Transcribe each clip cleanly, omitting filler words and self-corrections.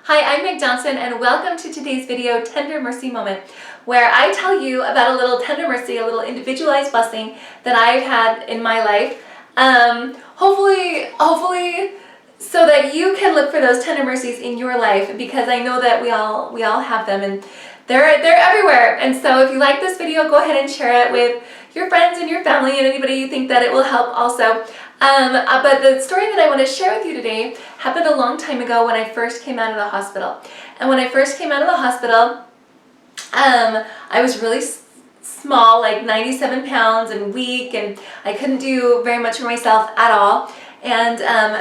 Hi, I'm Meg Johnson and welcome to today's video, Tender Mercy Moment, where I tell you about a little tender mercy, a little individualized blessing that I've had in my life. Hopefully so that you can look for those tender mercies in your life, because I know that we all have them and they're everywhere. And so if you like this video, go ahead and share it with your friends and your family and anybody you think that it will help also. But the story that I want to share with you today happened a long time ago when I first came out of the hospital. And when I first came out of the hospital, I was really small, like 97 pounds and weak, and I couldn't do very much for myself at all. And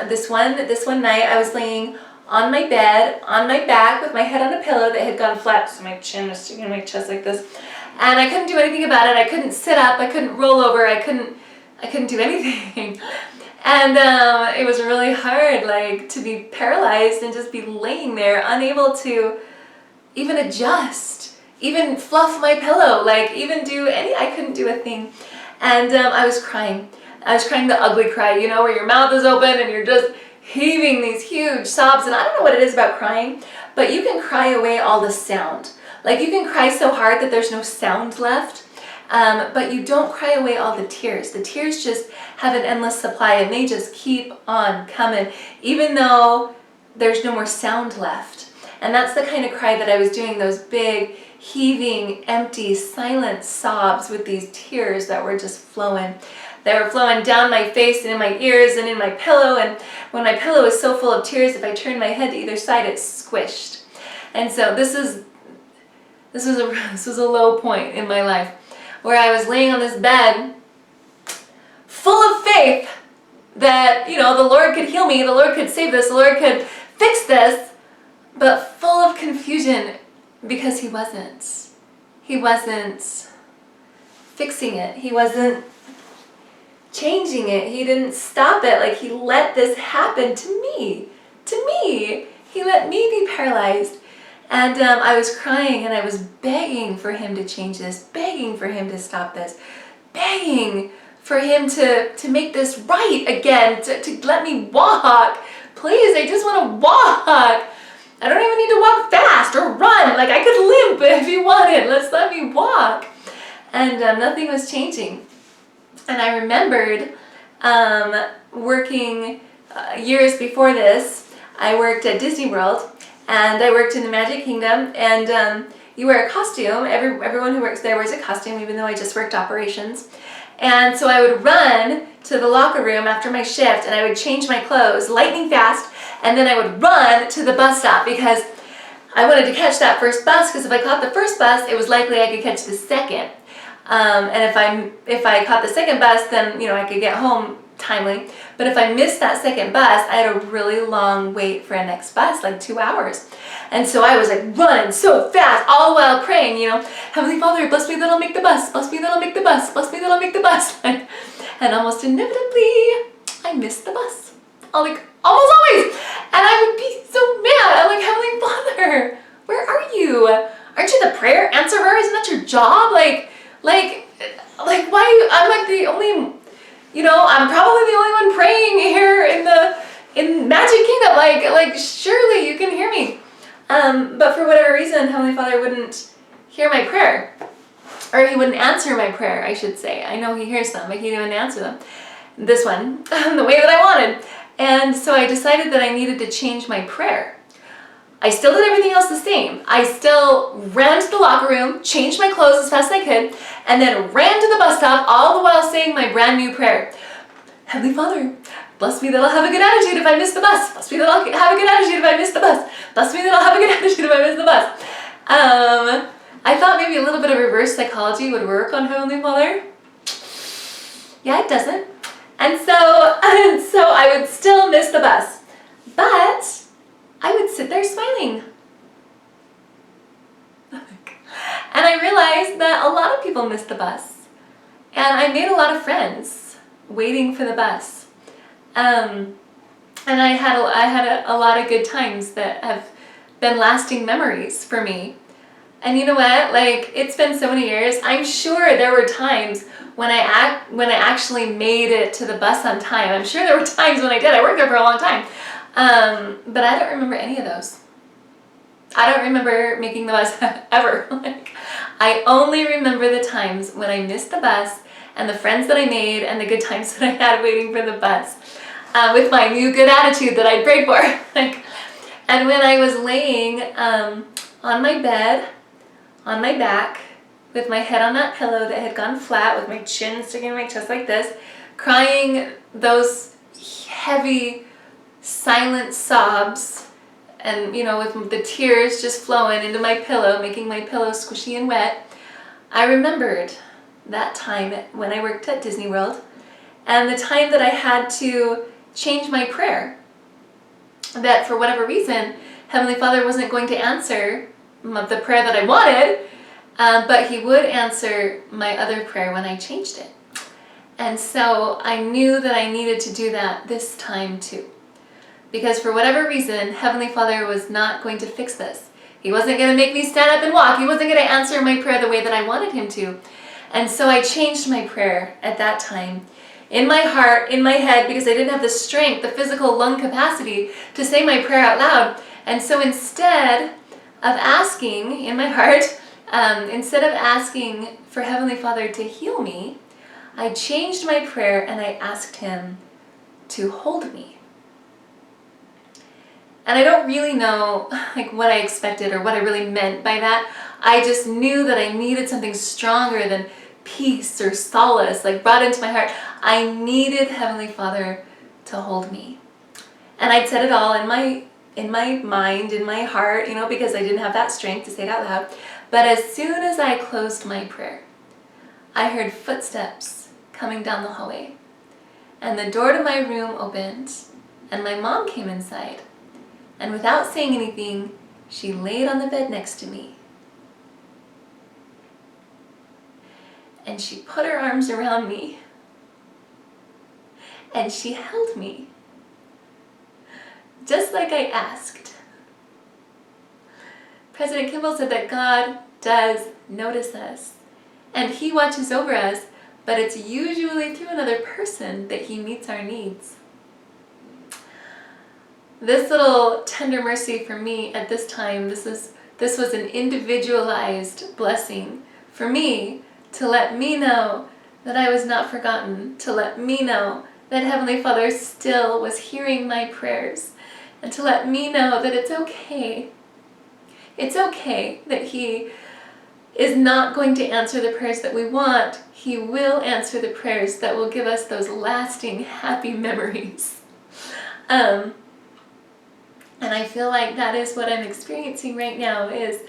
this one night I was laying on my bed, on my back, with my head on a pillow that had gone flat, so my chin was sticking in my chest like this. And I couldn't do anything about it. I couldn't sit up, I couldn't roll over, I couldn't do anything. And it was really hard, like, to be paralyzed and just be laying there, unable to even adjust, even fluff my pillow, like even do I couldn't do a thing. And I was crying. I was crying the ugly cry, you know, where your mouth is open and you're just heaving these huge sobs. And I don't know what it is about crying, but you can cry away all the sound. Like, you can cry so hard that there's no sound left. But you don't cry away all the tears. The tears just have an endless supply and they just keep on coming, even though there's no more sound left. And that's the kind of cry that I was doing, those big, heaving, empty, silent sobs with these tears that were just flowing. They were flowing down my face and in my ears and in my pillow. And when my pillow was so full of tears, if I turned my head to either side, it squished. And so this was a low point in my life, where I was laying on this bed full of faith that, you know, the Lord could heal me, the Lord could save this, the Lord could fix this, but full of confusion because He wasn't. He wasn't fixing it. He wasn't changing it. He didn't stop it. Like, He let this happen to me. He let me be paralyzed. And I was crying and I was begging for Him to change this, begging for Him to stop this, begging for Him to make this right again, to let me walk. Please, I just want to walk. I don't even need to walk fast or run. Like, I could limp if you wanted. Let's let me walk. And nothing was changing. And I remembered working years before this. I worked at Disney World. And I worked in the Magic Kingdom, and you wear a costume. Everyone who works there wears a costume, even though I just worked operations. And so I would run to the locker room after my shift, and I would change my clothes lightning fast, and then I would run to the bus stop because I wanted to catch that first bus, because if I caught the first bus, it was likely I could catch the second. And if I caught the second bus, then, you know, I could get home timely. But if I missed that second bus, I had a really long wait for a next bus, like 2 hours. And so I was like running so fast, all the while praying, you know, Heavenly Father, bless me that I'll make the bus, bless me that I'll make the bus, bless me that I'll make the bus. And almost inevitably, I missed the bus. Almost always. And I would be so mad. I'm like, Heavenly Father, where are you? Aren't you the prayer answerer? Isn't that your job? Like why? I'm like the only, you know, I'm probably the only one praying here in Magic Kingdom. Like surely you can hear me. But for whatever reason, Heavenly Father wouldn't hear my prayer, or He wouldn't answer my prayer, I should say. I know He hears them, but He didn't answer them. This one, the way that I wanted. And so I decided that I needed to change my prayer. I still did everything else the same. I still ran to the locker room, changed my clothes as fast as I could, and then ran to the bus stop, all the while saying my brand new prayer. Heavenly Father, bless me that I'll have a good attitude if I miss the bus. Bless me that I'll have a good attitude if I miss the bus. Bless me that I'll have a good attitude if I miss the bus. I thought maybe a little bit of reverse psychology would work on Heavenly Father. Yeah, it doesn't. And so I would still miss the bus. But I would sit there smiling. And I realized that a lot of people missed the bus. And I made a lot of friends waiting for the bus. And I had a lot of good times that have been lasting memories for me. And you know what? Like, it's been so many years. I'm sure there were times when I actually made it to the bus on time. I'm sure there were times when I did. I worked there for a long time. But I don't remember any of those. I don't remember making the bus ever. Like, I only remember the times when I missed the bus and the friends that I made and the good times that I had waiting for the bus with my new good attitude that I'd prayed for. Like, and when I was laying on my bed, on my back, with my head on that pillow that had gone flat, with my chin sticking in my chest like this, crying those heavy, silent sobs, and with the tears just flowing into my pillow, making my pillow squishy and wet, I remembered that time when I worked at Disney World, and the time that I had to change my prayer. That for whatever reason, Heavenly Father wasn't going to answer the prayer that I wanted, but He would answer my other prayer when I changed it. And so I knew that I needed to do that this time too. Because for whatever reason, Heavenly Father was not going to fix this. He wasn't going to make me stand up and walk. He wasn't going to answer my prayer the way that I wanted Him to. And so I changed my prayer at that time, in my heart, in my head, because I didn't have the strength, the physical lung capacity to say my prayer out loud. And so instead of asking in my heart, instead of asking for Heavenly Father to heal me, I changed my prayer and I asked Him to hold me. And I don't really know what I expected or what I really meant by that. I just knew that I needed something stronger than peace or solace, brought into my heart. I needed Heavenly Father to hold me. And I'd said it all in my mind, in my heart, because I didn't have that strength to say it out loud. But as soon as I closed my prayer, I heard footsteps coming down the hallway. And the door to my room opened, and my mom came inside. And without saying anything, she laid on the bed next to me. And she put her arms around me. And she held me. Just like I asked. President Kimball said that God does notice us. And He watches over us, but it's usually through another person that He meets our needs. This little tender mercy for me at this time, this was an individualized blessing for me to let me know that I was not forgotten, to let me know that Heavenly Father still was hearing my prayers, and to let me know that it's okay. It's okay that He is not going to answer the prayers that we want. He will answer the prayers that will give us those lasting happy memories. And I feel like that is what I'm experiencing right now, is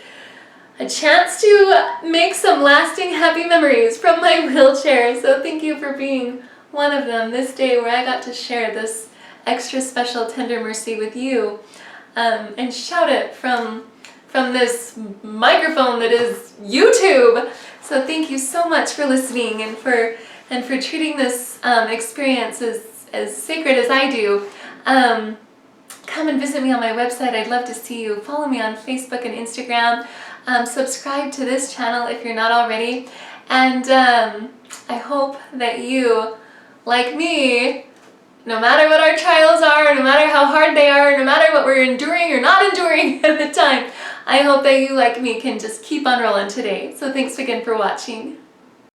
a chance to make some lasting happy memories from my wheelchair. So thank you for being one of them this day where I got to share this extra special tender mercy with you, and shout it from this microphone that is YouTube. So thank you so much for listening and for treating this experience as sacred as I do. Come and visit me on my website. I'd love to see you. Follow me on Facebook and Instagram. Subscribe to this channel if you're not already. And I hope that you, like me, no matter what our trials are, no matter how hard they are, no matter what we're enduring or not enduring at the time, I hope that you, like me, can just keep on rolling today. So thanks again for watching.